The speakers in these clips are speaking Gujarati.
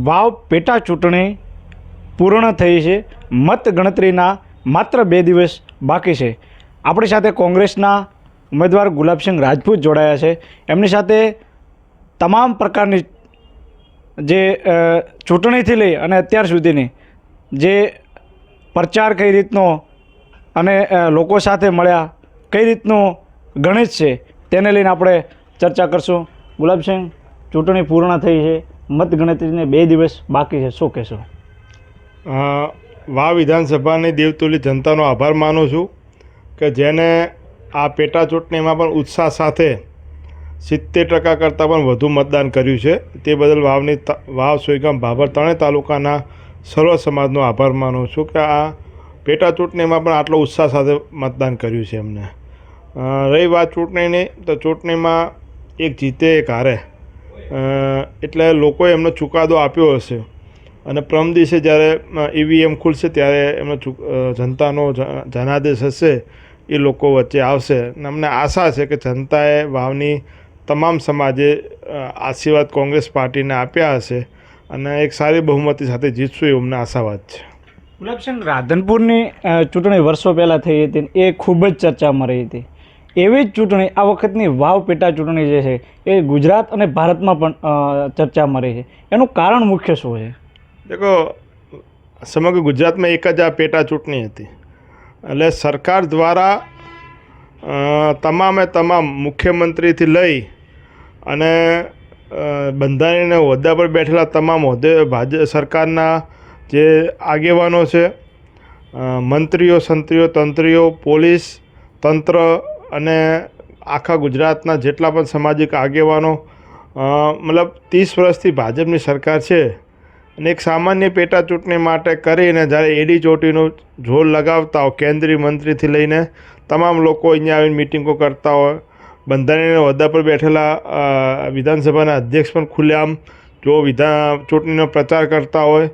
વાવ પેટા ચૂંટણી પૂર્ણ થઈ છે. મતગણતરીના માત્ર 2 દિવસ બાકી છે. આપણી સાથે કોંગ્રેસના ઉમેદવાર ગુલાબસિંહ રાજપૂત જોડાયા છે. એમની સાથે તમામ પ્રકારની જે ચૂંટણીથી લઈ અને અત્યાર સુધીની જે પ્રચાર કઈ રીતનો અને લોકો સાથે મળ્યા કઈ રીતનું ગણિત છે તેને લઈને આપણે ચર્ચા કરશું. ગુલાબસિંહ, ચૂંટણી પૂર્ણ થઈ છે, મતગણતરીને 2 દિવસ બાકી છે, શું કહેશો? વાવ વિધાનસભાની દેવતુલી જનતાનો આભાર માનું છું કે જેને આ પેટા ચૂંટણીમાં પણ ઉત્સાહ સાથે 70% કરતાં પણ વધુ મતદાન કર્યું છે. તે બદલ વાવ, સોયગામ, ભાભર ત્રણેય તાલુકાના સર્વ સમાજનો આભાર માનું છું કે આ પેટા ચૂંટણીમાં પણ આટલો ઉત્સાહ સાથે મતદાન કર્યું છે એમને. રહી વાત ચૂંટણીની, તો ચૂંટણીમાં એક જીતે એક હારે, એટલે લોકોએ એમનો ચુકાદો આપ્યો હશે અને પ્રથમ દિવસે જ્યારે EVM ખુલશે ત્યારે એમનો જનતાનો જનાદેશ હશે એ લોકો વચ્ચે આવશે. અને અમને આશા છે કે જનતાએ વાવની તમામ સમાજે આશીર્વાદ કોંગ્રેસ પાર્ટીને આપ્યા હશે અને એક સારી બહુમતી સાથે જીતશું એવું અમને આશાવાદ છે. ગુલાબસિંહ, રાધનપુરની ચૂંટણી વર્ષો પહેલાં થઈ હતી, એ ખૂબ જ ચર્ચામાં રહી હતી. એવી જ ચૂંટણી આ વખતની વાવ પેટા ચૂંટણી જે છે એ ગુજરાત અને ભારતમાં પણ ચર્ચામાં રહી છે. એનું કારણ મુખ્ય શું છે? દેખો, સમગ્ર ગુજરાતમાં એક જ આ પેટા ચૂંટણી હતી. એટલે સરકાર દ્વારા તમામે તમામ મુખ્યમંત્રીથી લઈ અને બંધારણીય હોદ્દા પર બેઠેલા તમામ સરકારના જે આગેવાનો છે, મંત્રીઓ, સંત્રીઓ, તંત્રીઓ, પોલીસ તંત્ર અને આખા ગુજરાતના જેટલા પણ સામાજિક આગેવાનો, મતલબ 30 વર્ષથી ભાજપની સરકાર છે અને એક સામાન્ય પેટા ચૂંટણી માટે કરીને જ્યારે એડી ચોટીનું જોર લગાવતા હોય, કેન્દ્રીય મંત્રીથી લઈને તમામ લોકો અહીંયા આવીને મિટિંગો કરતા હોય, બંધારણીય હોદ્દા પર બેઠેલા વિધાનસભાના અધ્યક્ષ પણ ખુલ્લેઆમ જો ચૂંટણીનો પ્રચાર કરતા હોય,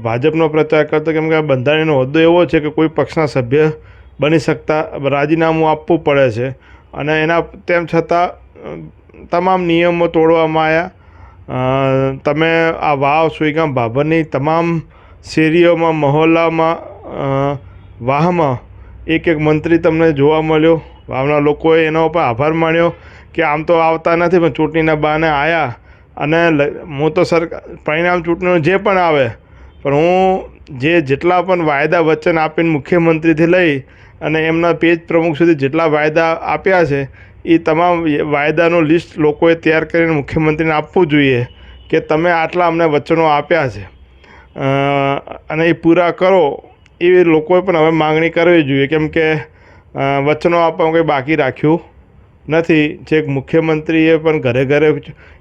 ભાજપનો પ્રચાર કરતો, કેમ કે આ બંધારણીનો હોદ્દો એવો છે કે કોઈ પક્ષના સભ્ય બની શકતા રાજીનામું આપવું પડે છે અને એના તેમ છતાં તમામ નિયમો તોડવામાં આવ્યા. તમે આ વાવ, સોયગામ, ભાભરની તમામ શેરીઓમાં, મહોલ્લામાં, વાહમાં એક મંત્રી તમને જોવા મળ્યો. વાવના લોકોએ એના ઉપર આભાર માન્યો કે આમ તો આવતા નથી પણ ચૂંટણીના બહાને આવ્યા અને હું તો પરિણામ ચૂંટણીનું જે પણ આવે પણ હું જેટલા પણ વાયદા વચન આપીને મુખ્યમંત્રીથી લઈ અને એમના પેજ પ્રમુખ સુધી જેટલા વાયદા આપ્યા છે એ તમામ વાયદાનું લિસ્ટ લોકોએ તૈયાર કરીને મુખ્યમંત્રીને આપવું જોઈએ કે તમે આટલા અમને વચનો આપ્યા છે અને એ પૂરા કરો. એ લોકોએ પણ હવે માગણી કરવી જોઈએ, કેમ કે વચનો આપવામાં કંઈ બાકી રાખ્યું નથી. જે મુખ્યમંત્રીએ પણ ઘરે ઘરે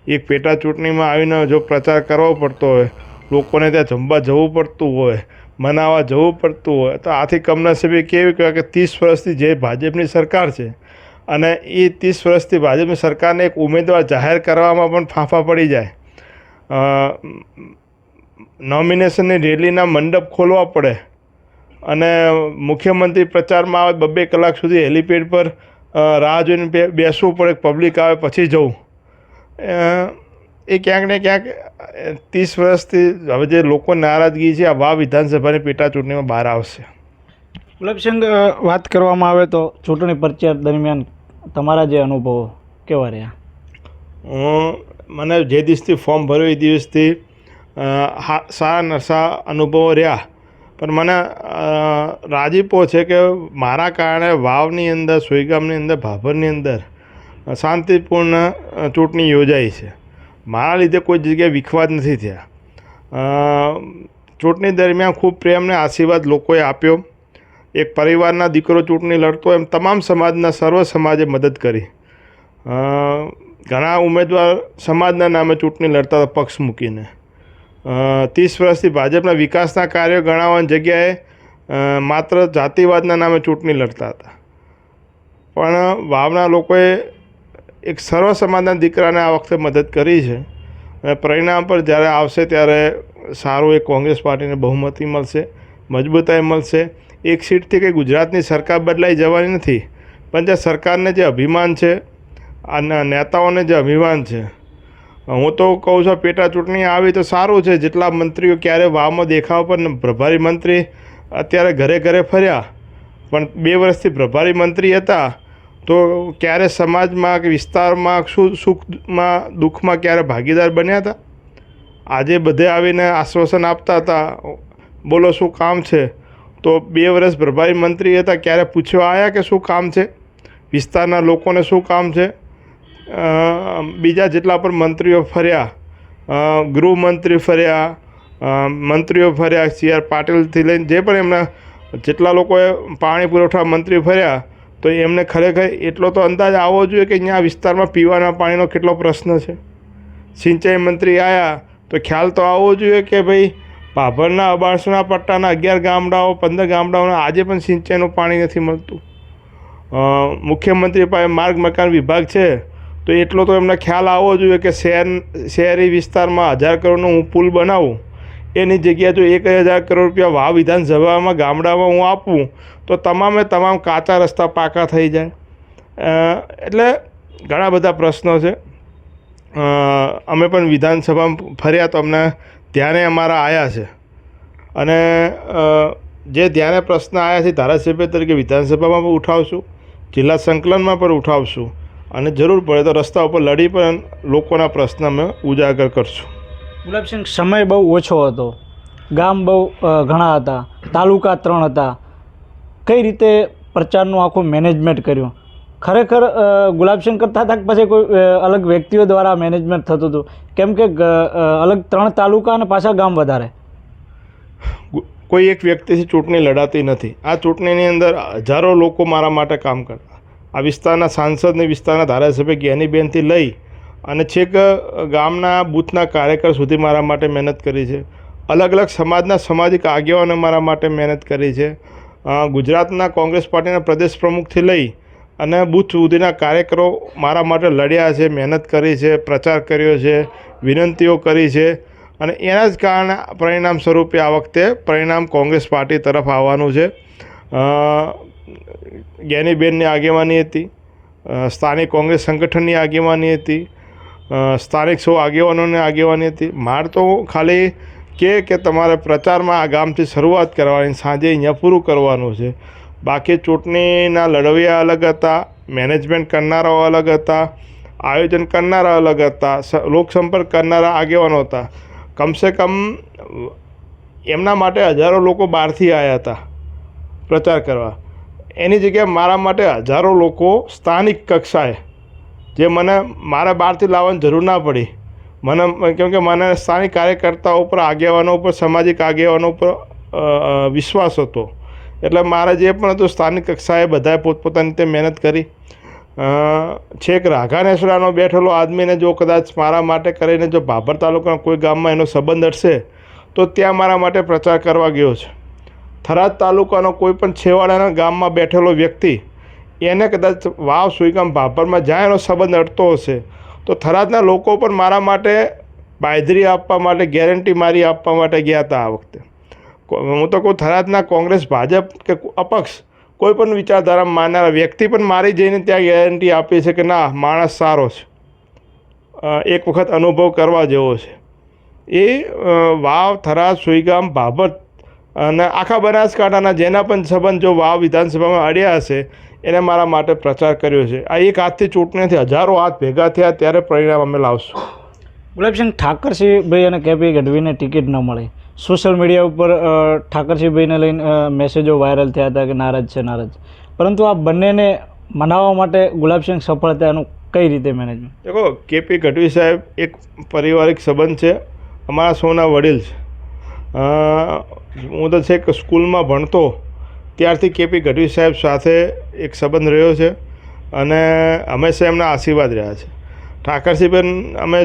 એક પેટા ચૂંટણીમાં આવીને જો પ્રચાર કરવો પડતો હોય, લોકોને ત્યાં જમવા જવું પડતું હોય, મનાવવા જવું પડતું હોય, તો આથી કમનસીબી કેવી કહેવાય કે 30 વર્ષથી જે ભાજપની સરકાર છે અને એ 30 વર્ષથી ભાજપની સરકારને એક ઉમેદવાર જાહેર કરવામાં પણ ફાંફા પડી જાય, નોમિનેશનની રેલીના મંડપ ખોલવા પડે અને મુખ્યમંત્રી પ્રચારમાં આવે 2-2 કલાક સુધી હેલિપેડ પર રાહ જોઈને બેસવું પડે, પબ્લિક આવે પછી જવું. એ ક્યાંક ને ક્યાંક 30 વર્ષથી હવે જે લોકો નારાજગી છે આ વાવ વિધાનસભાની પેટા ચૂંટણીમાં બહાર આવશે. ગુલાબસિંહ, વાત કરવામાં આવે તો ચૂંટણી પ્રચાર દરમિયાન તમારા જે અનુભવો કેવા રહ્યા? મને જે દિવસથી ફોર્મ ભર્યું એ દિવસથી સારા નરસા અનુભવો રહ્યા, પણ મને રાજીપો છે કે મારા કારણે વાવની અંદર, સોયગામની અંદર, ભાભરની અંદર શાંતિપૂર્ણ ચૂંટણી યોજાઈ છે. મારા લીધે કોઈ જગ્યાએ વિખવાદ નથી થયા. ચૂંટણી દરમિયાન ખૂબ પ્રેમને આશીર્વાદ લોકોએ આપ્યો. એક પરિવારના દીકરો ચૂંટણી લડતો એમ તમામ સમાજના સર્વ સમાજે મદદ કરી. ઘણા ઉમેદવાર સમાજના નામે ચૂંટણી લડતા હતા પક્ષ મૂકીને. 30 વર્ષથી ભાજપના વિકાસના કાર્યો ગણાવવાની જગ્યાએ માત્ર જાતિવાદના નામે ચૂંટણી લડતા હતા. પણ વાવના લોકોએ એક સર્વ સમાજના દીકરાને આ વખતે મદદ કરી છે અને પરિણામ પર જ્યારે આવશે ત્યારે સારું એક કોંગ્રેસ પાર્ટીને બહુમતી મળશે, મજબૂતાઈ મળશે. એક સીટથી કંઈ ગુજરાતની સરકાર બદલાઈ જવાની નથી, પણ જે સરકારને જે અભિમાન છે, આ નેતાઓને જે અભિમાન છે, હું તો કહું છું પેટા ચૂંટણી આવી તો સારું છે. જેટલા મંત્રીઓ ક્યારે વાવમાં દેખાવ પણ પ્રભારી મંત્રી અત્યારે ઘરે ઘરે ફર્યા, પણ 2 વર્ષથી પ્રભારી મંત્રી હતા તો ક્યારે સમાજમાં કે વિસ્તારમાં સુખમાં દુઃખમાં ક્યારે ભાગીદાર બન્યા હતા? આજે બધે આવીને આશ્વાસન આપતા હતા, બોલો શું કામ છે? તો 2 વર્ષ પ્રભારી મંત્રી હતા, ક્યારે પૂછવા આવ્યા કે શું કામ છે? વિસ્તારના લોકોને શું કામ છે? બીજા જેટલા પણ મંત્રીઓ ફર્યા, ગૃહમંત્રી ફર્યા, મંત્રીઓ ફર્યા, CR પાટીલથી લઈને જે પણ એમના જેટલા લોકોએ પાણી પુરવઠા મંત્રી ફર્યા, તો એમને ખરેખર એટલો તો અંદાજ આવવો જોઈએ કે અહીંયા વિસ્તારમાં પીવાના પાણીનો કેટલો પ્રશ્ન છે. સિંચાઈ મંત્રી આવ્યા તો ખ્યાલ તો આવવો જોઈએ કે ભાઈ ભાભરના અબાણસના પટ્ટાના 11 ગામડાઓ 15 ગામડાઓના આજે પણ સિંચાઈનું પાણી નથી મળતું. મુખ્યમંત્રી પાસે માર્ગ મકાન વિભાગ છે તો એટલો તો એમને ખ્યાલ આવવો જોઈએ કે શહેરી વિસ્તારમાં 1000 કરોડનો હું પુલ બનાવું, એની જગ્યાએ જો 1000 કરોડ રૂપિયા વાવ વિધાનસભામાં ગામડામાં હું આપું તો તમામ કાચા રસ્તા પાકા થઈ જાય. એટલે ઘણા બધા પ્રશ્નો છે. અમે પણ વિધાનસભામાં ફર્યા તો અમને ધ્યાને અમારા આવ્યા છે, અને જે ધ્યાને પ્રશ્ન આવ્યા છે ધારાસભ્ય તરીકે વિધાનસભામાં પણ ઉઠાવશું, જિલ્લા સંકલનમાં પણ ઉઠાવશું, અને જરૂર પડે તો રસ્તા ઉપર લડી પણ લોકોના પ્રશ્ન અમે ઉજાગર કરશું. ગુલાબસિંહ, સમય બહુ ઓછો હતો, ગામ બહુ ઘણા હતા, તાલુકા 3 હતા, કઈ રીતે પ્રચારનું આખું મેનેજમેન્ટ કર્યું? ખરેખર ગુલાબસિંહ કરતા હતા પછી કોઈ અલગ વ્યક્તિઓ દ્વારા મેનેજમેન્ટ થતું હતું? કેમ કે અલગ 3 તાલુકા અને પાછા ગામ વધારે. કોઈ એક વ્યક્તિથી ચૂંટણી લડાતી નથી. આ ચૂંટણીની અંદર હજારો લોકો મારા માટે કામ કરતા. આ વિસ્તારના સાંસદને વિસ્તારના ધારાસભ્ય જ્ઞાનીબેનથી લઈ અને છેક ગામના બૂથના કાર્યકર સુધી મારા માટે મહેનત કરી છે. અલગ અલગ સમાજના સામાજિક આગેવાને મારા માટે મહેનત કરી છે. ગુજરાતના કોંગ્રેસ પાર્ટીના પ્રદેશ પ્રમુખથી લઈ અને બૂથ સુધીના કાર્યકરો મારા માટે લડ્યા છે, મહેનત કરી છે, પ્રચાર કર્યો છે, વિનંતીઓ કરી છે, અને એના જ કારણે પરિણામ સ્વરૂપે આ વખતે પરિણામ કોંગ્રેસ પાર્ટી તરફ આવવાનું છે. જ્ઞાનીબેનની આગેવાની હતી, સ્થાનિક કોંગ્રેસ સંગઠનની આગેવાની હતી, સ્થાનિક સૌ આગેવાનોની આગેવાની હતી. માર તો ખાલી કે તમારે પ્રચારમાં આ ગામથી શરૂઆત કરવાની, સાંજે અહીંયા પૂરું કરવાનું છે. બાકી ચૂંટણીના લડવૈયા અલગ હતા, મેનેજમેન્ટ કરનારાઓ અલગ હતા, આયોજન કરનારા અલગ હતા, લોકસંપર્ક કરનારા આગેવાનો હતા. કમસે કમ એમના માટે હજારો લોકો બહારથી આવ્યા હતા પ્રચાર કરવા. એની જગ્યાએ મારા માટે હજારો લોકો સ્થાનિક કક્ષાએ, જે મારે બહારથી લાવવાની જરૂર ના પડી. કેમ કે મને સ્થાનિક કાર્યકર્તાઓ ઉપર, આગેવાનો ઉપર, સામાજિક આગેવાનો ઉપર વિશ્વાસ હતો. એટલે મારે જે પણ હતું સ્થાનિક કક્ષાએ બધાએ પોતપોતાની રીતે મહેનત કરી. છેક રાઘાનેસડાનો બેઠેલો આદમીને જો કદાચ મારા માટે કરીને જો ભાભર તાલુકાના કોઈ ગામમાં એનો સંબંધ હશે તો ત્યાં મારા માટે પ્રચાર કરવા ગયો છે. થરાદ તાલુકાનો કોઈ પણ છેવાડાના ગામમાં બેઠેલો વ્યક્તિ એને કદાચ વાવ સુઈગામ ભાભરમાં જાય એનો સંબંધ અડતો હશે તો થરાદના લોકો પણ મારા માટે બાંયધરી આપવા માટે, ગેરંટી મારી આપવા માટે ગયા હતા. આ વખતે હું તો કહું, થરાદના કોંગ્રેસ, ભાજપ કે અપક્ષ કોઈ પણ વિચારધારા માનનારા વ્યક્તિ પણ મારી જઈને ત્યાં ગેરંટી આપી છે કે ના, માણસ સારો છે, એક વખત અનુભવ કરવા જેવો છે. એ વાવ, થરાદ, સુઈગામ, ભાભર અને આખા બનાસકાંઠાના જેના પણ સંબંધ જો વાવ વિધાનસભામાં અડ્યા હશે એને મારા માટે પ્રચાર કર્યો છે. આ એક હાથથી ચૂંટણીથી હજારો હાથ ભેગા થયા ત્યારે પરિણામ અમે લાવશું. ગુલાબસિંહ, ઠાકરસિંહભાઈ અને કેપી ગઢવીને ટિકિટ ન મળી, સોશિયલ મીડિયા ઉપર ઠાકરસિંહભાઈને લઈને મેસેજો વાયરલ થયા હતા કે નારાજ છે, પરંતુ આ બંનેને મનાવવા માટે ગુલાબસિંહ સફળ થયા. એનું કઈ રીતે મેનેજમેન્ટ? દેખો, કેપી ગઢવી સાહેબ એક પારિવારિક સંબંધ છે, અમારા સૌના વડીલ છે. હું તો છેક સ્કૂલમાં ભણતો ત્યારથી કેપી ગઢવી સાહેબ સાથે એક સંબંધ રહ્યો છે અને હંમેશા એમના આશીર્વાદ રહ્યા છે. ઠાકરસિંહબેન અમે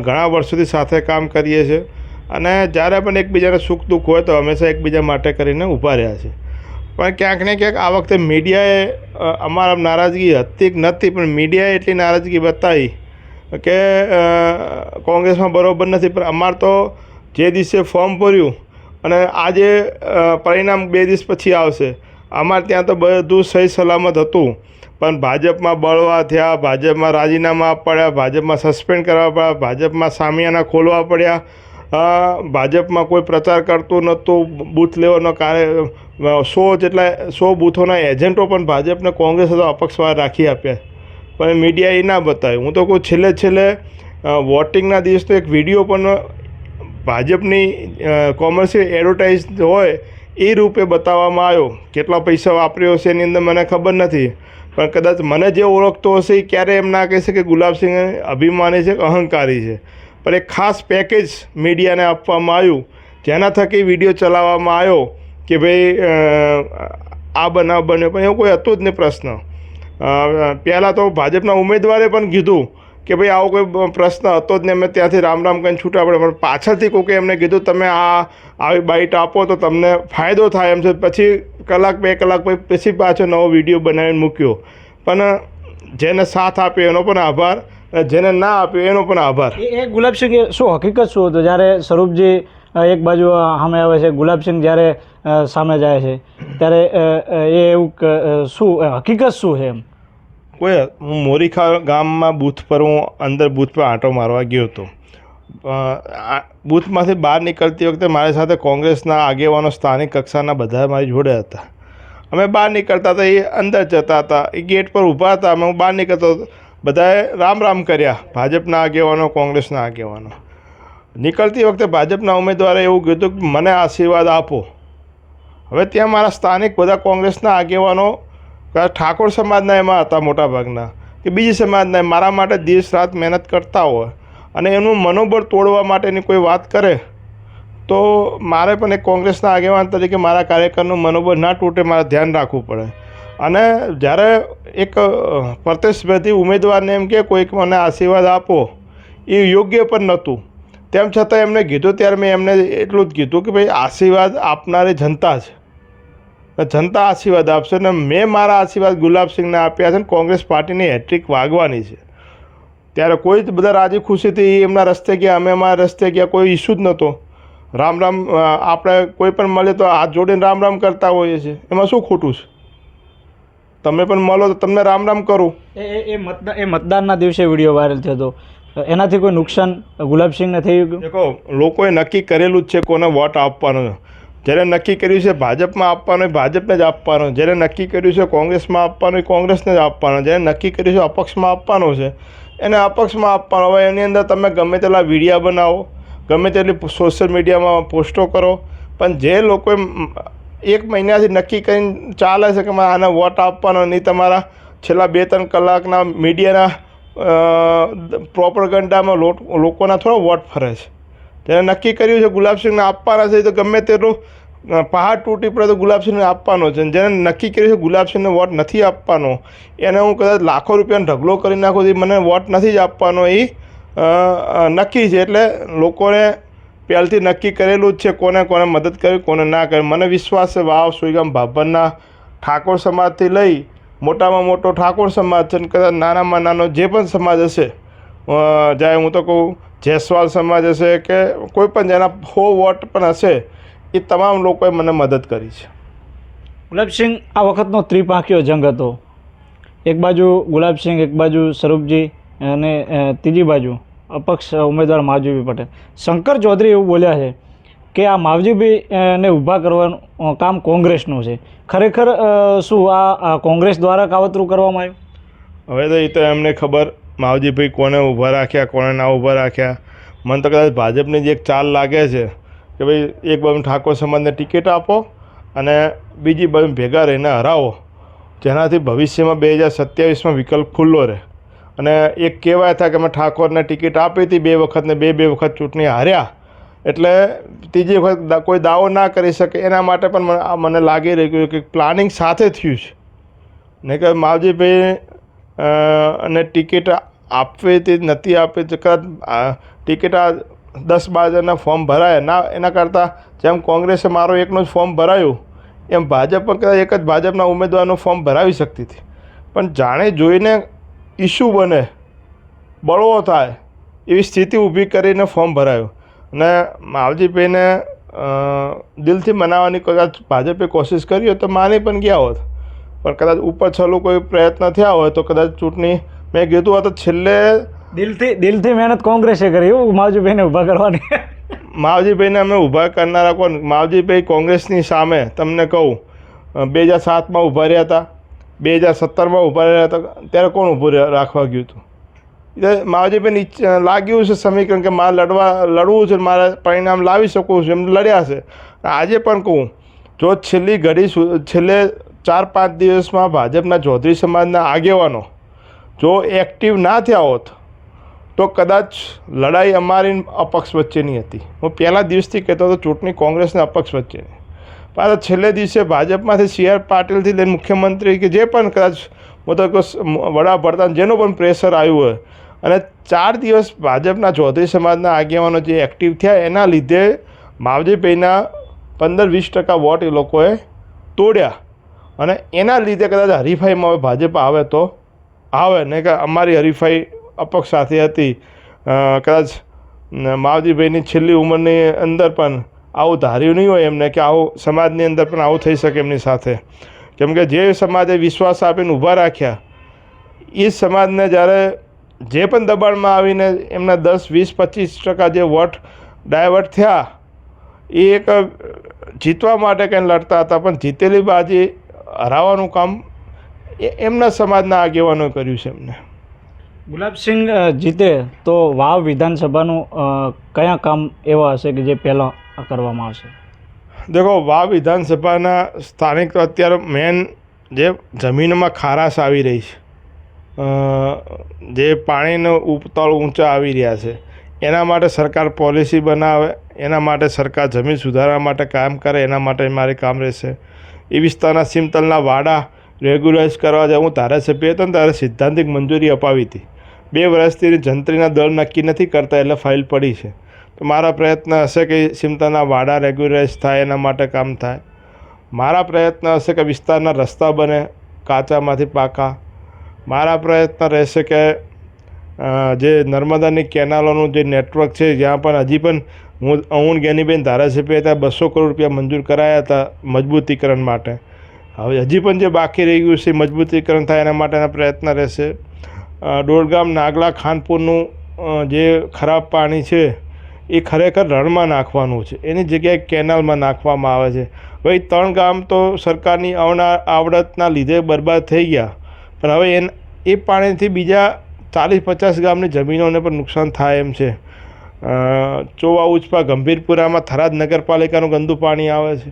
ઘણા વર્ષોથી સાથે કામ કરીએ છીએ અને જ્યારે પણ એકબીજાને સુખ દુઃખ હોય તો હંમેશા એકબીજા માટે કરીને ઊભા રહ્યા છે. પણ ક્યાંક ને ક્યાંક આ વખતે મીડિયાએ અમારા નારાજગી હતી કે નથી, પણ મીડિયાએ એટલી નારાજગી બતાવી કે કોંગ્રેસમાં બરાબર નથી. પણ અમારે તો જે દિવસે ફોર્મ ભર્યું અને આજે પરિણામ 2 દિવસ પછી આવશે, અમારે ત્યાં તો બધું સહી સલામત હતું. પણ ભાજપમાં બળવા થયા, ભાજપમાં રાજીનામા પડ્યા, ભાજપમાં સસ્પેન્ડ કરવા પડ્યા, ભાજપમાં સામિયાના ખોલવા પડ્યા, ભાજપમાં કોઈ પ્રચાર કરતું નહોતું, બૂથ લેવલનો કાર્ય 100 બૂથોના એજન્ટો પણ ભાજપને કોંગ્રેસ અથવા અપક્ષવાર રાખી આપ્યા, પણ મીડિયા એ ના બતાવ્યું. હું તો કહું છેલ્લે વોટિંગના દિવસનો એક વિડીયો પણ ભાજપની કોમર્શિયલ એડવર્ટાઇઝ હોય એ રૂપે બતાવવામાં આવ્યો. કેટલા પૈસા વાપર્યો છે એની અંદર મને ખબર નથી, પણ કદાચ મને જે ઓળખતો હશે એ ક્યારે એમ ના કહેશે કે ગુલાબસિંહ અભિમાની છે, અહંકારી છે. પણ એક ખાસ પેકેજ મીડિયાને આપવામાં આવ્યું, જેના થકી વિડીયો ચલાવવામાં આવ્યો કે ભાઈ આ બનાવ બન્યો, પણ એવું કોઈ હતું જ નહીં પ્રશ્ન. પહેલાં તો ભાજપના ઉમેદવારે પણ કીધું કે ભાઈ આવો કોઈ પ્રશ્ન હતો જ નહીં, અમે ત્યાંથી રામ કહીને છૂટા પડે, પણ પાછળથી કોકે એમને કીધું તમે આવી બાઇટ આપો તો તમને ફાયદો થાય એમ છે. પછી કલાક 2 કલાક પછી પાછો નવો વિડીયો બનાવીને મૂક્યો. પણ જેને સાથ આપ્યો એનો પણ આભાર, જેને ના આપ્યો એનો પણ આભાર. એ ગુલાબસિંહ શું હકીકત શું હતું જ્યારે સ્વરૂપજી એક બાજુ સામે આવે છે, ગુલાબસિંહ જ્યારે સામે જાય છે ત્યારે એ એવું શું હકીકત શું છે એમ? હું મોરીખા ગામમાં બૂથ પર અંદર બૂથ પર આંટો મારવા ગયો હતો. બૂથમાંથી બહાર નીકળતી વખતે મારી સાથે કોંગ્રેસના આગેવાનો સ્થાનિક કક્ષાના બધા મારી જોડે હતા. અમે બહાર નીકળતા હતા, એ અંદર જતા હતા, એ ગેટ પર ઊભા હતા, અમે હું બહાર નીકળતો, બધાએ રામ કર્યા, ભાજપના આગેવાનો, કોંગ્રેસના આગેવાનો. નીકળતી વખતે ભાજપના ઉમેદવારે એવું કીધું કે મને આશીર્વાદ આપો. હવે ત્યાં મારા સ્થાનિક બધા કોંગ્રેસના આગેવાનો ઠાકોર સમાજના એમાં હતા મોટાભાગના, કે બીજી સમાજના મારા માટે દિવસ રાત મહેનત કરતા હોય અને એનું મનોબળ તોડવા માટેની કોઈ વાત કરે તો મારે પણ એક કોંગ્રેસના આગેવાન તરીકે મારા કાર્યકરનું મનોબળ ના તૂટે, મારે ધ્યાન રાખવું પડે. અને જ્યારે એક પ્રતિસ્પર્ધી ઉમેદવારને એમ કે કોઈક મને આશીર્વાદ આપો, એ યોગ્ય પણ નહોતું. તેમ છતાં એમને કીધું ત્યારે મેં એમને એટલું જ કીધું કે ભાઈ આશીર્વાદ આપનારી જનતા છે, જનતા આશીર્વાદ આપશે. ને મેં મારા આશીર્વાદ ગુલાબસિંહને આપ્યા છે ને કોંગ્રેસ પાર્ટીની હેટ્રિક વાગવાની છે. ત્યારે કોઈ જ બધા રાજી ખુશીથી એમના રસ્તે ગયા, અમે અમારા રસ્તે ગયા, કોઈ ઇસ્યુ જ નહોતો. રામ આપણે કોઈ પણ મળે તો હાથ જોડીને રામ કરતા હોઈએ છીએ, એમાં શું ખોટું છે? તમે પણ મળો તો તમને રામ કરું. એ મતદાનના દિવસે વિડીયો વાયરલ થયો હતો, એનાથી કોઈ નુકસાન ગુલાબસિંહને થયું? દેખો, લોકોએ નક્કી કરેલું જ છે કોને વોટ આપવાનો. જેને નક્કી કર્યું છે ભાજપમાં આપવાનો એ ભાજપને જ આપવાનો, જેને નક્કી કર્યું છે કોંગ્રેસમાં આપવાનો એ કોંગ્રેસને જ આપવાનો, જેને નક્કી કર્યું છે અપક્ષમાં આપવાનો છે એને અપક્ષમાં આપવાનો. હવે એની અંદર તમે ગમે તેટલા વિડીયા બનાવો, ગમે તેટલી સોશિયલ મીડિયામાં પોસ્ટો કરો, પણ જે લોકોએ 1 મહિનાથી નક્કી કરીને ચાલે છે કે મારે આને વોટ આપવાનો, નહીં તમારા છેલ્લા 2-3 કલાકના મીડિયાના પ્રોપરગંડામાં લોકોના થોડા વોટ ફરે છે. જેને નક્કી કર્યું છે ગુલાબસિંહને આપવાના છે તો ગમે તેટલું પહાડ તૂટી પડે તો ગુલાબસિંહને આપવાનો છે. જેને નક્કી કર્યું છે ગુલાબસિંહને વોટ નથી આપવાનો, એને હું કદાચ લાખો રૂપિયાનો ઢગલો કરી નાખું તો મને વોટ નથી જ આપવાનો, એ નક્કી છે. એટલે લોકોને પહેલથી નક્કી કરેલું જ છે કોને કોને મદદ કરવી, કોને ના કરવી. મને વિશ્વાસ છે વાવ સુઈગામ ભાભરના ઠાકોર સમાજથી લઈ મોટામાં મોટો ઠાકોર સમાજ છે, કદાચ નાનામાં નાનો જે પણ સમાજ હશે, જાય હું તો કહું જયસ્વાલ સમાજ હશે કે કોઈ પણ જેના 100 વોટ પણ હશે, એ તમામ લોકોએ મને મદદ કરી છે. ગુલાબસિંહ આ વખતનો ત્રિપાંખીયો જંગ હતો. એક બાજુ ગુલાબસિંહ, એક બાજુ સ્વરૂપજી અને ત્રીજી બાજુ અપક્ષ ઉમેદવાર માવજીભાઈ પટેલ. શંકર ચૌધરી એવું બોલ્યા છે કે આ માવજીભાઈને ઊભા કરવાનું કામ કોંગ્રેસનું છે. ખરેખર શું આ કોંગ્રેસ દ્વારા કાવતરું કરવામાં આવ્યું? હવે તો એ તો એમને ખબર માવજીભાઈ કોને ઊભા રાખ્યા, કોને ના ઊભા રાખ્યા. મને તો કદાચ ભાજપની જે એક ચાલ લાગે છે કે ભાઈ એક બાજુ ઠાકોર સમાજને ટિકિટ આપો અને બીજી બાજુ ભેગા રહીને હરાવો, જેનાથી ભવિષ્યમાં 2027માં વિકલ્પ ખુલ્લો રહે. અને એક કહેવાય થાય કે અમે ઠાકોરને ટિકિટ આપી હતી 2 વખત ને 2 વખત ચૂંટણી હાર્યા, એટલે ત્રીજી વખત કોઈ દાવો ના કરી શકે. એના માટે પણ મને લાગી રહ્યું કે પ્લાનિંગ સાથે થયું છે. ને કે માવજીભાઈ અને ટિકિટ આપવી હતી નથી આપવી, કદાચ ટિકિટ આ 10-12 જણના ફોર્મ ભરાય ના, એના કરતાં જેમ કોંગ્રેસે મારો એકનું જ ફોર્મ ભરાયું એમ ભાજપ પણ કદાચ એક જ ભાજપના ઉમેદવારનું ફોર્મ ભરાવી શકતી હતી. પણ જાણે જોઈને ઇસ્યુ બને, બળવો થાય એવી સ્થિતિ ઊભી કરીને ફોર્મ ભરાયું. અને માવજીભાઈને દિલથી મનાવવાની કદાચ ભાજપે કોશિશ કરી હોત તો માની પણ ગયા હોત, પણ કદાચ ઉપર છેલ્લું કોઈ પ્રયત્ન થયા હોય તો કદાચ ચૂંટણી મેં કીધું તો છેલ્લે દિલથી મહેનત કોંગ્રેસે કરી એવું માવજીભાઈને ઊભા કરવાની. માવજીભાઈને અમે ઊભા કરનારા કોણ? માવજીભાઈ કોંગ્રેસની સામે તમને કહું 2007માં ઊભા રહ્યા હતા, 2017માં ઊભા રહ્યા હતા, ત્યારે કોણ ઊભું રાખવા ગયું હતું? એટલે માવજીભાઈને લાગ્યું છે સમીકરણ કે મારે લડવું છે, મારે પરિણામ લાવી શકું છું, એમ લડ્યા છે. આજે પણ કહું, જો છેલ્લે 4-5 દિવસમાં ભાજપના ચૌધરી સમાજના આગેવાનો જો એક્ટિવ ના થયા હોત તો કદાચ લડાઈ અમારી અપક્ષ વચ્ચેની હતી. હું પહેલા દિવસથી કહેતો હતો ચૂંટણી કોંગ્રેસને અપક્ષ વચ્ચેની, પણ છેલ્લે દિવસે ભાજપમાંથી CR પાટીલથી લઈને મુખ્યમંત્રી કે જે પણ કદાચ હું તો વડાપ્રધાન જેનું પણ પ્રેશર આવ્યું હોય, અને 4 દિવસ ભાજપના ચૌધરી સમાજના આગેવાનો જે એક્ટિવ થયા એના લીધે માવજીભાઈના 15-20% વોટ એ લોકોએ તોડ્યા, અને એના લીધે કદાચ હરીફાઈમાં હવે ભાજપ આવે તો આવે, ને કે અમારી હરીફાઈ અપક્ષ સાથે હતી. કદાચ માવજીભાઈની છેલ્લી ઉંમરની અંદર પણ આવું ધાર્યું નહીં હોય એમને કે આવું સમાજની અંદર પણ આવું થઈ શકે એમની સાથે. કેમ કે જે સમાજે વિશ્વાસ આપીને ઊભા રાખ્યા એ સમાજને જ્યારે જે પણ દબાણમાં આવીને એમના 10-20-25% જે વોટ ડાયવર્ટ થયા એ એક જીતવા માટે કંઈ લડતા હતા, પણ જીતેલી બાજી હરાવવાનું કામ એમના સમાજના આગેવાનોએ કર્યું છે. એમને ગુલાબસિંહ જીતે તો વાવ વિધાનસભાનું કયા કામ એવા હશે કે જે પહેલાં કરવામાં આવશે? દેખો, વાવ વિધાનસભાના સ્થાનિક તો અત્યારે મેન જે જમીનમાં ખારાશ આવી રહી છે, જે પાણીનો ઉતાળ ઊંચા આવી રહ્યા છે, એના માટે સરકાર પોલિસી બનાવે, એના માટે સરકાર જમીન સુધારવા માટે કામ કરે, એના માટે મારે કામ રહેશે. એ વિસ્તારના સીમતલના વાડા રેગ્યુલાઇઝ કરવા જાય. હું ધારાસભ્ય હતો ને ત્યારે સિદ્ધાંતિક મંજૂરી અપાવી હતી. 2 વર્ષથી જંત્રીના દળ નક્કી નથી કરતા એટલે ફાઇલ પડી છે. તો મારા પ્રયત્ન હશે કે સીમતલના વાડા રેગ્યુલાઇઝ થાય, એના માટે કામ થાય. મારા પ્રયત્ન હશે કે વિસ્તારના રસ્તા બને કાચામાંથી પાકા. મારા પ્રયત્ન રહેશે કે જે નર્મદાની કેનાલોનું જે નેટવર્ક છે, જ્યાં પણ હજી પણ હું જ્ઞાનીબેન ધારાસભ્ય હતા 200 કરોડ રૂપિયા મંજૂર કરાયા હતા મજબૂતીકરણ માટે. હવે હજી પણ જે બાકી રહી ગયું છે મજબૂતીકરણ થાય એના માટેના પ્રયત્ન રહેશે. ડોડગામ નાગલા ખાનપુરનું જે ખરાબ પાણી છે એ ખરેખર રણમાં નાખવાનું છે, એની જગ્યાએ કેનાલમાં નાખવામાં આવે છે. ભાઈ 3 ગામ તો સરકારની આવડતના લીધે બરબાદ થઈ ગયા, પણ હવે એ પાણીથી બીજા 40-50 ગામની જમીનોને પણ નુકસાન થાય એમ છે. ચોવા ઉચપા ગંભીરપુરામાં થરાદ નગરપાલિકાનું ગંદુ પાણી આવે છે,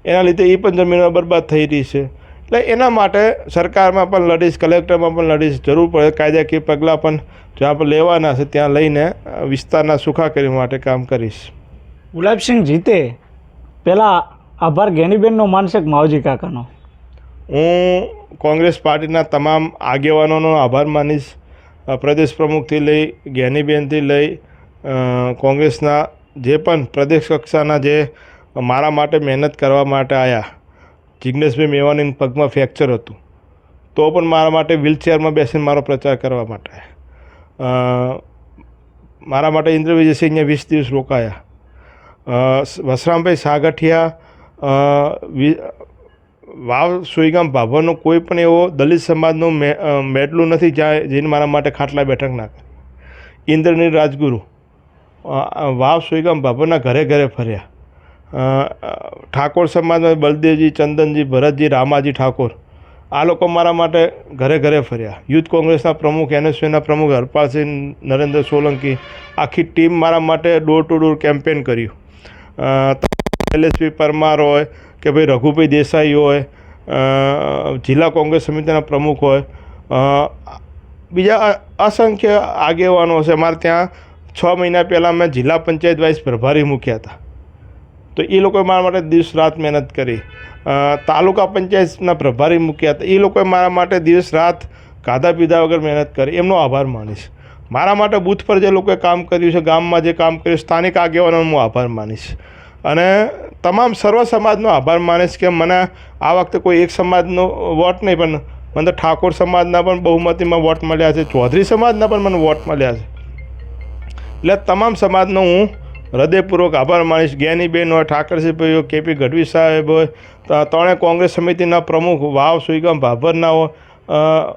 એના લીધે એ પણ જમીનો બરબાદ થઈ રહી છે. એટલે એના માટે સરકારમાં પણ લડીશ, કલેક્ટરમાં પણ લડીશ, જરૂર પડે કાયદાકીય પગલાં પણ જ્યાં પણ લેવાના છે ત્યાં લઈને વિસ્તારના સુખાકારી માટે કામ કરીશ. ગુલાબસિંહ જીતે પહેલાં આભાર જ્ઞાનીબેનનો માનશે કે માવજી કાકાનો? હું કોંગ્રેસ પાર્ટીના તમામ આગેવાનોનો આભાર માનીશ. પ્રદેશ પ્રમુખથી લઈ જ્ઞાનીબેનથી લઈ કોંગ્રેસના જે પણ પ્રદેશ કક્ષાના જે મારા માટે મહેનત કરવા માટે આવ્યા. જિગ્નેશભાઈ મેવાણીના પગમાં ફ્રેક્ચર હતું તો પણ મારા માટે વ્હીલચેરમાં બેસીને મારો પ્રચાર કરવા માટે આવ્યા. મારા માટે ઇન્દ્ર વિજયસિંહ અહીંયા 20 દિવસ રોકાયા. વસરામભાઈ સાગઠિયા વાવ સોઈગામ ભાભરનો કોઈ પણ એવો દલિત સમાજનું મેડલું નથી જ્યાં જઈને મારા માટે ખાટલા બેઠક ના કરે. ઇન્દ્રનીલ રાજગુરુ વાવ સોઈગામ ભાભરના ઘરે ઘરે ફર્યા. ઠાકોર સમાજમાં બલદેવજી, ચંદનજી, ભરતજી, રામાજી ઠાકોર આ લોકો મારા માટે ઘરે ઘરે ફર્યા. યુથ કોંગ્રેસના પ્રમુખ, NSUના પ્રમુખ હરપાલસિંહ, નરેન્દ્ર સોલંકી, આખી ટીમ મારા માટે ડોર ટુ ડોર કેમ્પેન કર્યું. LSP પરમાર હોય કે ભાઈ રઘુભાઈ દેસાઈ હોય, જિલ્લા કોંગ્રેસ સમિતિના પ્રમુખ હોય, બીજા અસંખ્ય આગેવાનો છે. મારે ત્યાં 6 મહિના પહેલાં મેં જિલ્લા પંચાયત વાઇસ પ્રભારી મૂક્યા હતા, તો એ લોકોએ મારા માટે દિવસ રાત મહેનત કરી. તાલુકા પંચાયતના પ્રભારી મૂક્યા હતા, એ લોકોએ મારા માટે દિવસ રાત ખાધા પીધા વગર મહેનત કરી. એમનો આભાર માનીશ. મારા માટે બૂથ પર જે લોકોએ કામ કર્યું છે, ગામમાં જે કામ કર્યું, સ્થાનિક આગેવાનોનો હું આભાર માનીશ. અને તમામ સર્વ સમાજનો આભાર માનીશ કે મને આ વખતે કોઈ એક સમાજનો વોટ નહીં, પણ મને તો ઠાકોર સમાજના પણ બહુમતીમાં વોટ મળ્યા છે, ચૌધરી સમાજના પણ મને વોટ મળ્યા છે. એટલે તમામ સમાજનો હું હૃદયપૂર્વક આભાર માનીશ. જ્ઞાનીબેન હોય, ઠાકરસિંહભાઈ હોય, કેપી ગઢવી સાહેબ હોય, ત્રણેય કોંગ્રેસ સમિતિના પ્રમુખ, વાવ સુઈગામ ભાભરના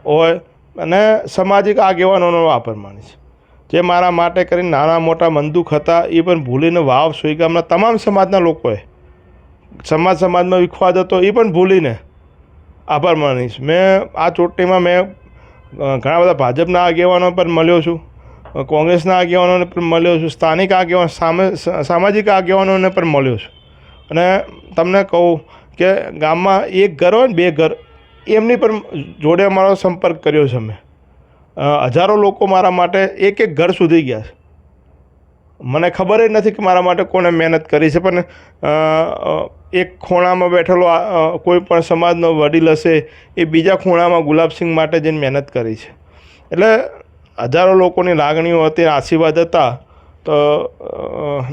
હોય અને સામાજિક આગેવાનોનો આભાર માનીશ, જે મારા માટે કરીને નાના મોટા મનદુખ હતા એ પણ ભૂલીને વાવ સુઈગામના તમામ સમાજના લોકોએ સમાજમાં વિખવાદ હતો એ પણ ભૂલીને આભાર માનીશ. મેં આ ચૂંટણીમાં ઘણા બધા ભાજપના આગેવાનો પણ મળ્યો છું, કોંગ્રેસના આગેવાનોને પણ મળ્યો છું, સ્થાનિક આગેવાન સામાજિક આગેવાનોને પણ મળ્યો છું. અને તમને કહું કે ગામમાં એક ઘર હોય ને 2 ઘર, એમની પણ જોડે અમારો સંપર્ક કર્યો છે. અમે હજારો લોકો મારા માટે એક ઘર સુધી ગયા છે. મને ખબર જ નથી કે મારા માટે કોણે મહેનત કરી છે, પણ એક ખૂણામાં બેઠેલો કોઈ પણ સમાજનો વડીલ હશે એ બીજા ખૂણામાં ગુલાબસિંહ માટે જઈને મહેનત કરી છે. એટલે હજારો લોકોની લાગણીઓ હતી, આશીર્વાદ હતા. તો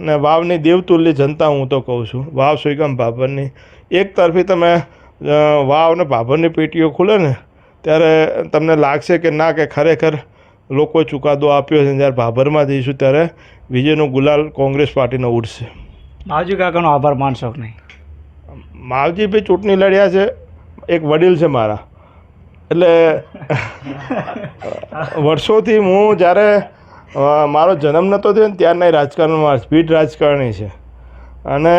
ને વાવની દેવતુલ્ય જનતા હું તો કહું છું, વાવ સુઈગામ ભાભરની એક તરફી તમે વાવ ને ભાભરની પેટીઓ ખુલે ને ત્યારે તમને લાગશે કે ના, કે ખરેખર લોકોએ ચુકાદો આપ્યો છે. જ્યારે ભાભરમાં જઈશું ત્યારે વિજયનો ગુલાલ કોંગ્રેસ પાર્ટીનો ઉડશે. માવજી કાકાનો આભાર માનશો કે નહીં? માવજીભાઈ ચૂંટણી લડ્યા છે, એક વડીલ છે મારા. એટલે વર્ષોથી હું જ્યારે મારો જન્મ નહોતો થયો ને ત્યારના રાજકારણમાં સ્પીડ રાજકારણી છે. અને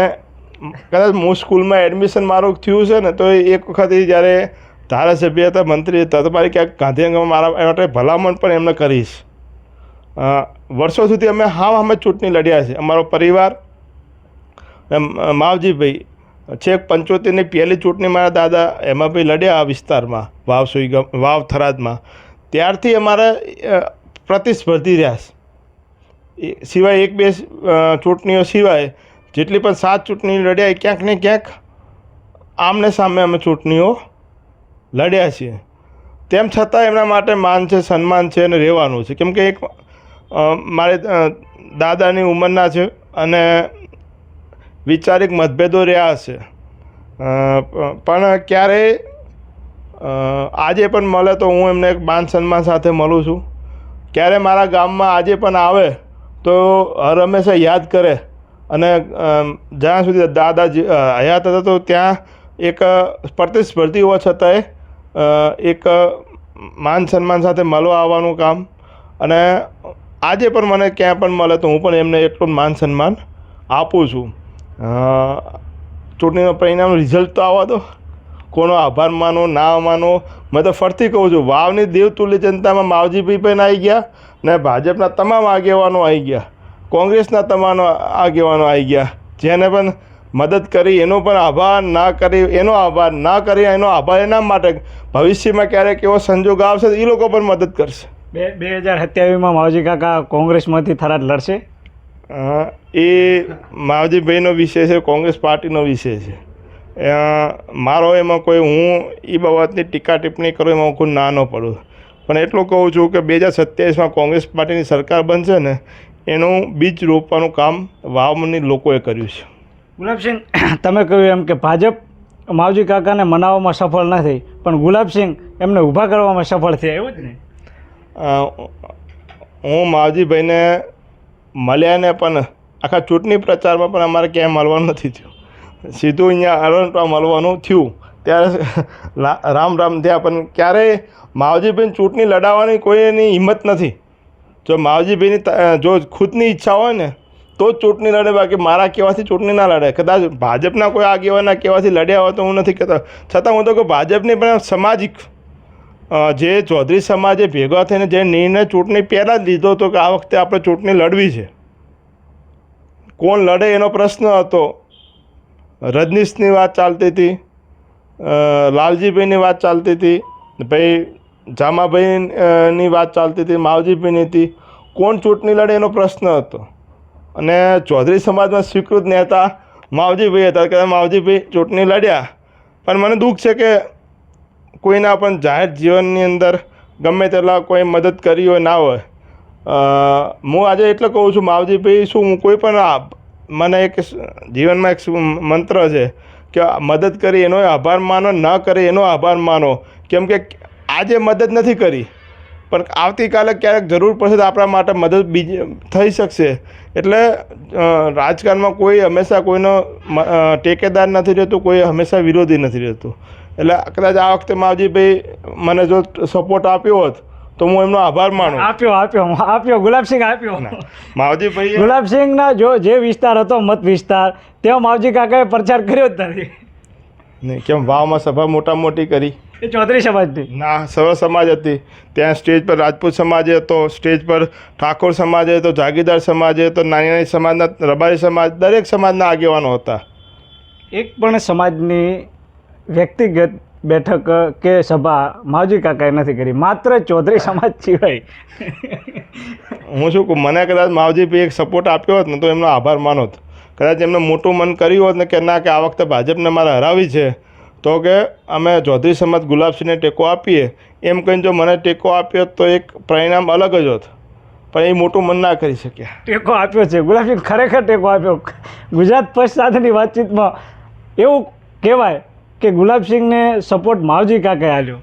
કદાચ હું સ્કૂલમાં એડમિશન મારું થયું છે ને તો એક વખત જ્યારે ધારાસભ્ય હતા, મંત્રી હતા, તો મારી ક્યાંક ગાંધીનગરમાં મારા માટે ભલામણ પણ એમને કરીશ. વર્ષો સુધી અમે ચૂંટણી લડ્યા છે. અમારો પરિવાર માવજીભાઈ છેક 75ની પહેલી ચૂંટણી મારા દાદા હેમાભાઈ લડ્યા આ વિસ્તારમાં, વાવ સુઈગામ, વાવ થરાદમાં. ત્યારથી અમારે પ્રતિસ્પર્ધી રહ્યા છે. સિવાય 1-2 ચૂંટણીઓ સિવાય જેટલી પણ 7 ચૂંટણી લડ્યા એ ક્યાંક ને ક્યાંક આમને સામે અમે ચૂંટણીઓ લડ્યા છીએ. તેમ છતાં એમના માટે માન છે, સન્માન છે અને રહેવાનું છે. કેમ કે એક મારે દાદાની ઉંમરના છે અને વિચારિક મતભેદો રહ્યા છે, પણ ક્યારેય આજે પણ મળે તો હું એમને એક માન સન્માન સાથે મળું છું. ક્યારે મારા ગામમાં આજે પણ આવે તો હર હંમેશા યાદ કરે. અને જ્યાં સુધી દાદાજી હયાત હતા તો ત્યાં એક પ્રતિસ્પર્ધી હોવા છતાંય એક માન સન્માન સાથે મળવા આવવાનું કામ. અને આજે પણ મને ક્યાં પણ મળે તો હું પણ એમને એટલું માન સન્માન આપું છું. ચૂંટણીનું પરિણામ રિઝલ્ટ તો આવવા દો, કોનો આભાર માનો ના માનો. મેં તો ફરતી કહું છું, વાવની દેવતુલ્ય જનતામાં માવજીભાઈ પણ આવી ગયા ને ભાજપના તમામ આગેવાનો આવી ગયા, કોંગ્રેસના તમામ આગેવાનો આવી ગયા. જેને પણ મદદ કરી એનો પણ આભાર, ના કરી એનો આભાર, ના કરી એનો આભાર. એના માટે ભવિષ્યમાં ક્યારેક એવો સંજોગ આવશે તો એ લોકો પણ મદદ કરશે. 2027માં માવજી કાકા કોંગ્રેસમાંથી થરાદ લડશે? એ માવજીભાઈનો વિષય છે, કોંગ્રેસ પાર્ટીનો વિષય છે. મારો એમાં કોઈ, હું એ બાબતની ટીકા ટિપ્પણી કરું એમાં હું ના ન પડું. પણ એટલું કહું છું કે 2027માં કોંગ્રેસ પાર્ટીની સરકાર બનશે ને એનું બીજ રોપવાનું કામ વાવની લોકોએ કર્યું છે. ગુલાબસિંહ, તમે કહ્યું એમ કે ભાજપ માવજી કાકાને મનાવવામાં સફળ ન થઈ, પણ ગુલાબસિંહ એમને ઊભા કરવામાં સફળ થયા, એવું જ ને? હું માવજીભાઈને મળ્યા ને પણ આખા ચૂંટણી પ્રચારમાં પણ અમારે ક્યાંય મળવાનું નથી થયું. સીધું અહીંયા અરણપા મળવાનું થયું ત્યારે રામ થયા. પણ ક્યારેય માવજીભાઈને ચૂંટણી લડાવવાની કોઈની હિંમત નથી. જો માવજીભાઈની જો ખુદની ઈચ્છા હોય ને તો જ ચૂંટણી લડે, બાકી મારા કહેવાથી ચૂંટણી ના લડે. કદાચ ભાજપના કોઈ આગેવાનના કહેવાથી લડ્યા હોય તો હું નથી કહેતો, છતાં હું તો કહું ભાજપની પણ સામાજિક જે ચૌધરી સમાજે ભેગા થઈને જે નિર્ણય ચૂંટણી પહેલાં જ લીધો હતો કે આ વખતે આપણે ચૂંટણી લડવી છે, કોણ લડે એનો પ્રશ્ન હતો. રજનીશની વાત ચાલતી હતી, લાલજીભાઈની વાત ચાલતી હતી, ભાઈ જામાભાઈની વાત ચાલતી હતી, માવજીભાઈની હતી. કોણ ચૂંટણી લડે એનો પ્રશ્ન હતો. અને ચૌધરી સમાજમાં સ્વીકૃત નેતા માવજીભાઈ હતા કે માવજીભાઈ ચૂંટણી લડ્યા. પણ મને દુઃખ છે કે કોઈના પણ જાહેર જીવનની અંદર ગમે તેટલા કોઈ મદદ કરી હોય ના હોય. હું આજે એટલે કહું છું માવજીભાઈ, શું હું કોઈ પણ મને એક જીવનમાં એક મંત્ર છે કે મદદ કરી એનો આભાર માનો, ન કરી એનો આભાર માનો. કેમ કે આજે મદદ નથી કરી પણ આવતીકાલે ક્યારેક જરૂર પડશે તો આપણા માટે મદદ બીજી થઈ શકશે. એટલે રાજકારણમાં કોઈ હંમેશા કોઈનો ટેકેદાર નથી રહેતું, કોઈ હંમેશા વિરોધી નથી રહેતું. એટલે કદાચ આ વખતે માવજીભાઈ મને જો સપોર્ટ આપ્યો હોત તો હું એમનો આભાર માનું. આપ્યો ગુલાબસિંહ આપ્યો. માવજીભાઈ ગુલાબસિંહના જે વિસ્તાર હતો મત વિસ્તાર, ત્યાં માવજી કાકાએ પ્રચાર કર્યો જ નથી. નહીં, કેમ વાવમાં સભા મોટી કરી? એ ચૌધરી સમાજની ના, સર્વ સમાજ હતી. ત્યાં સ્ટેજ પર રાજપૂત સમાજ હતો, સ્ટેજ પર ઠાકોર સમાજ હતો, જાગીરદાર સમાજ હતો, નાની નાની સમાજના રબારી સમાજ, દરેક સમાજના આગેવાનો હતા. એક પણ સમાજની વ્યક્તિગત બેઠક કે સભા માવજી કાકાએ નથી કરી, માત્ર ચૌધરી સમાજ સિવાય. હું શું કહું, મને કદાચ માવજીભાઈ એક સપોર્ટ આપ્યો હોત ને તો એમનો આભાર માનોત. કદાચ એમને મોટું મન કર્યું હોત ને કે ના, કે આ વખતે ભાજપને મારે હરાવી છે, તો કે અમે ચૌધરી સમાજ ગુલાબસિંહને ટેકો આપીએ, એમ કહીને જો મને ટેકો આપ્યો તો એક પરિણામ અલગ જ હોત. પણ એ મોટું મન ના કરી શક્યા. ટેકો આપ્યો છે ગુલાબસિંહ, ખરેખર ટેકો આપ્યો. ગુજરાત પક્ષ સાથેની વાતચીતમાં એવું કહેવાય કે ગુલાબસિંહને સપોર્ટ માવજી કાકાએ આપ્યો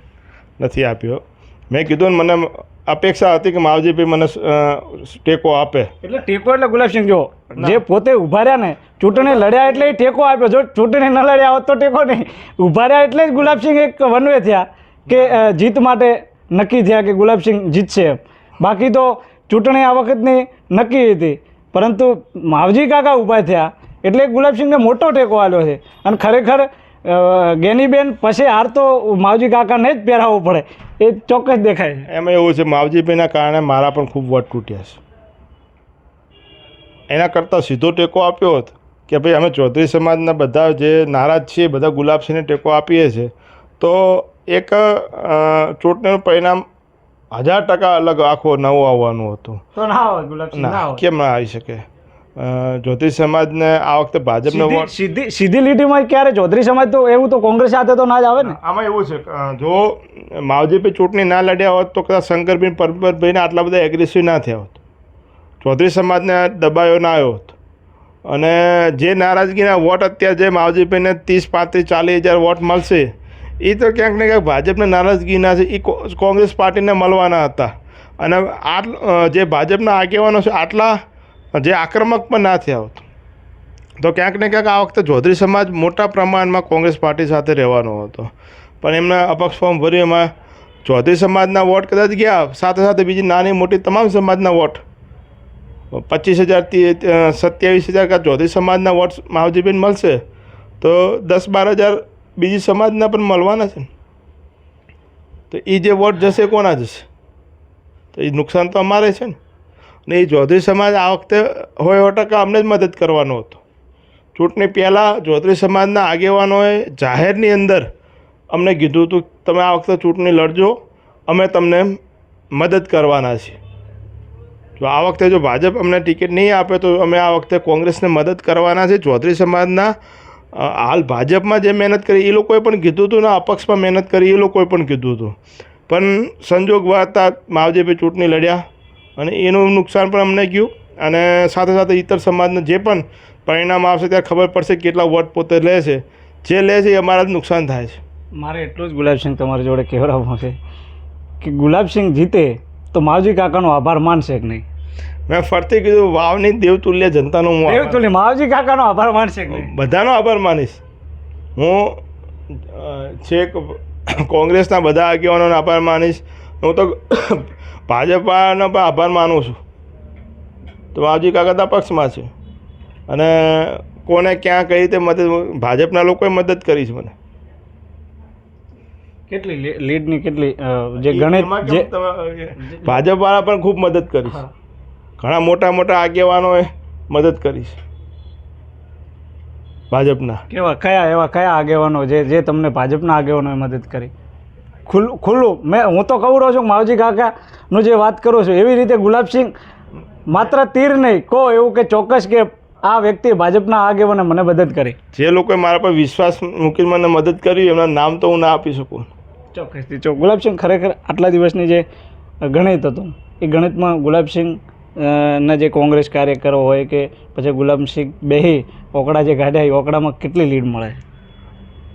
નથી આપ્યો. મેં કીધું ને, મને અપેક્ષા હતી કે માવજીભાઈ મને ટેકો આપે. એટલે ટેકો એટલે ગુલાબસિંહ જો જે પોતે ઊભા રહ્યા ને, ચૂંટણી લડ્યા એટલે એ ટેકો આપ્યો. જો ચૂંટણી ન લડ્યા હોત તો ટેકો નહીં. ઊભા રહ્યા એટલે જ ગુલાબસિંહ એક વનવે થયા કે જીત માટે નક્કી થયા કે ગુલાબસિંહ જીતશે એમ. બાકી તો ચૂંટણી આ વખતની નક્કી હતી, પરંતુ માવજી કાકા ઊભા થયા એટલે ગુલાબસિંહને મોટો ટેકો આપ્યો છે. અને ખરેખર ગેનીબેન પછી હાર તો માવજી કાકાને જ પહેરાવવો પડે, એ ચોક્કસ દેખાય છે. એમાં એવું છે, માવજીભાઈના કારણે મારા પણ ખૂબ વટ તૂટ્યા છે. એના કરતાં સીધો ટેકો આપ્યો હોત કે ભાઈ અમે ચૌધરી સમાજના બધા જે નારાજ છીએ બધા ગુલાબસિંહને ટેકો આપીએ છીએ, તો એક ચૂંટણીનું પરિણામ 1000% અલગ આખો નવો આવવાનું હતું. તો ના આવે ગુલાબસિંહ, ના આવે. કેમ ના આવી શકે? ચૌધરી સમાજને આ વખતે ભાજપનો વોટ સીધી લીટીમાં ક્યારે ચૌધરી સમાજ તો એવું તો કોંગ્રેસ સાથે તો ના જ આવે ને. આમાં એવું છે, જો માવજીભાઈ ચૂંટણી ના લડ્યા હોત તો કદાચ શંકરભાઈ પરબતભાઈને આટલા બધા એગ્રેસિવ ના થયા હોત, ચૌધરી સમાજને દબાયો ના આવ્યો હોત. અને જે નારાજગીના વોટ અત્યારે જે માવજીભાઈને 30, 35, 40 હજાર વોટ મળશે, એ તો ક્યાંક ને ક્યાંક ભાજપને નારાજગીના છે, એ કોંગ્રેસ પાર્ટીને મળવાના હતા. અને જે ભાજપના આગેવાનો છે આટલા જે આક્રમક પણ ના થયા હોત તો ક્યાંક ને ક્યાંક આ વખતે ચૌધરી સમાજ મોટા પ્રમાણમાં કોંગ્રેસ પાર્ટી સાથે રહેવાનો હતો. પણ એમના અપક્ષ ફોર્મ ભર્યું, એમાં ચૌધરી સમાજના વોટ કદાચ ગયા, સાથે સાથે બીજી નાની મોટી તમામ સમાજના વોટ 25,000થી 27,000 કાં ચૌધરી સમાજના વોટ માવજીભાઈને મળશે, તો 10-12 હજાર બીજી સમાજના પણ મળવાના છે ને. તો એ જે વોટ જશે કોના જશે? તો એ નુકસાન તો અમારે છે ને. ને એ ચૌધરી સમાજ આ વખતે 100% અમને જ મદદ કરવાનો હતો. ચૂંટણી પહેલાં ચૌધરી સમાજના આગેવાનોએ જાહેરની અંદર અમને કીધું હતું તમે આ વખતે ચૂંટણી લડજો, અમે તમને મદદ કરવાના છીએ. જો આ વખતે જો ભાજપ અમને ટિકિટ નહીં આપે તો અમે આ વખતે કોંગ્રેસને મદદ કરવાના છે. ચૌધરી સમાજના હાલ ભાજપમાં જે મહેનત કરી એ લોકોએ પણ કીધું હતું ને અપક્ષમાં મહેનત કરી એ લોકોએ પણ કીધું હતું. પણ સંજોગ વાતા માવજીભાઈ ચૂંટણી લડ્યા અને એનું નુકસાન પણ અમને ગયું. અને સાથે સાથે ઇતર સમાજને જે પણ પરિણામ આવશે ત્યારે ખબર પડશે કેટલા વોટ પોતે લે છે. જે લે છે એ અમારા જ નુકસાન થાય છે. મારે એટલું જ ગુલાબસિંહ તમારી જોડે કહેવાનું છે કે ગુલાબસિંહ જીતે તો માવજી કાકાનો આભાર માનશે કે નહીં? મેં ફરતી કીધું, વાવની દેવતુલ્ય જનતાનો હું દેવતુલ્ય માવજી કાકાનો આભાર માનશે કે નહીં? બધાનો આભાર માનીશ. હું છેક કોંગ્રેસના બધા આગેવાનોનો આભાર માનીશ. હું તો ભાજપાનો પણ આભાર માનું છું. તો માવજી કાકા તો પક્ષમાં છે અને કોને ક્યાં કઈ રીતે મદદ, ભાજપના લોકોએ મદદ કરી છે મને. કેટલી લીડની કેટલી જે ગણિત જે ભાજપવાળા પણ ખૂબ મદદ કરી છે. ઘણા મોટા મોટા આગેવાનોએ મદદ કરી છે ભાજપના. કયા આગેવાનો જે તમને ભાજપના આગેવાનોએ મદદ કરી? ખુલ્લું હું તો કહું રહ્યો છું માવજી કાકાનું જે વાત કરું છું એવી રીતે ગુલાબસિંહ માત્ર તીર નહીં કહો એવું કે ચોક્કસ કે આ વ્યક્તિ ભાજપના આગેવાને મને મદદ કરી. જે લોકોએ મારા પર વિશ્વાસ મૂકીને મને મદદ કરી એમના નામ તો હું ના આપી શકું. ચોક્કસથી ગુલાબસિંહ ખરેખર આટલા દિવસની જે ગણિત હતું એ ગણિતમાં ગુલાબસિંહ ના જે કોંગ્રેસ કાર્યકરો હોય કે પછી ગુલાબસિંહ બેહી ઓકડા જે કાઢ્યા એ ઓકડામાં કેટલી લીડ મળે?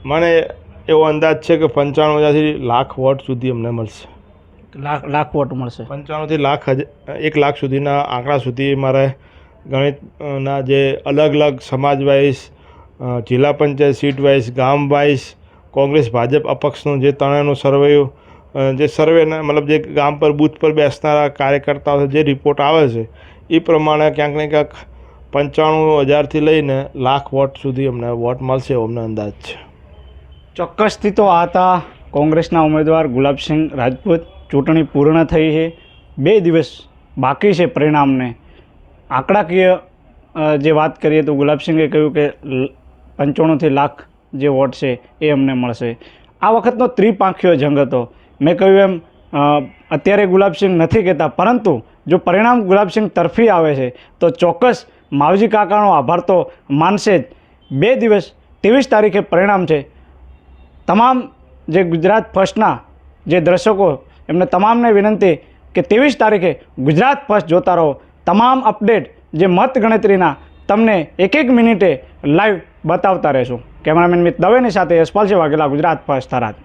મને એવો અંદાજ છે કે 95,000થી લાખ વોટ સુધી અમને મળશે. લાખ વોટ મળશે. 95થી લાખ 1 લાખ સુધીના આંકડા સુધી મારે ગણિતના જે અલગ અલગ સમાજ વાઇઝ, જિલ્લા પંચાયત સીટ વાઇઝ, ગામ વાઇઝ, કોંગ્રેસ ભાજપ અપક્ષનું જે ત્રણેયનું સર્વે, જે સર્વેના મતલબ જે ગામ પર બૂથ પર બેસનારા કાર્યકર્તાઓ જે રિપોર્ટ આવે છે એ પ્રમાણે ક્યાંક ને ક્યાંક 95,000થી લઈને લાખ વોટ સુધી અમને વોટ મળશે એવો અમને અંદાજ છે. ચોક્કસથી તો આ હતા કોંગ્રેસના ઉમેદવાર ગુલાબસિંહ રાજપૂત. ચૂંટણી પૂર્ણ થઈ છે, 2 દિવસ બાકી છે પરિણામને. આંકડાકીય જે વાત કરીએ તો ગુલાબસિંહે કહ્યું કે 95થી લાખ જે વોટ છે એ અમને મળશે. આ વખતનો ત્રિપાંખીયો જંગ હતો. મેં કહ્યું એમ અત્યારે ગુલાબસિંહ નથી કહેતા, પરંતુ જો પરિણામ ગુલાબસિંહ તરફી આવે છે તો ચોક્કસ માવજી કાકાનો આભાર તો માનશે જ. 2 દિવસ 23 તારીખે પરિણામ છે. તમામ જે ગુજરાત ફર્સ્ટના જે દર્શકો એમને તમામને વિનંતી કે 23 તારીખે ગુજરાત ફર્સ્ટ જોતા રહો. તમામ અપડેટ જે મત ગણતરીના તમને એક મિનિટે લાઈવ બતાવતા રહેશું. કેમેરામેન મિત દવેની સાથે યશપાલસિંહ વાઘેલા, ગુજરાત ફર્સ્ટ, થરાદ.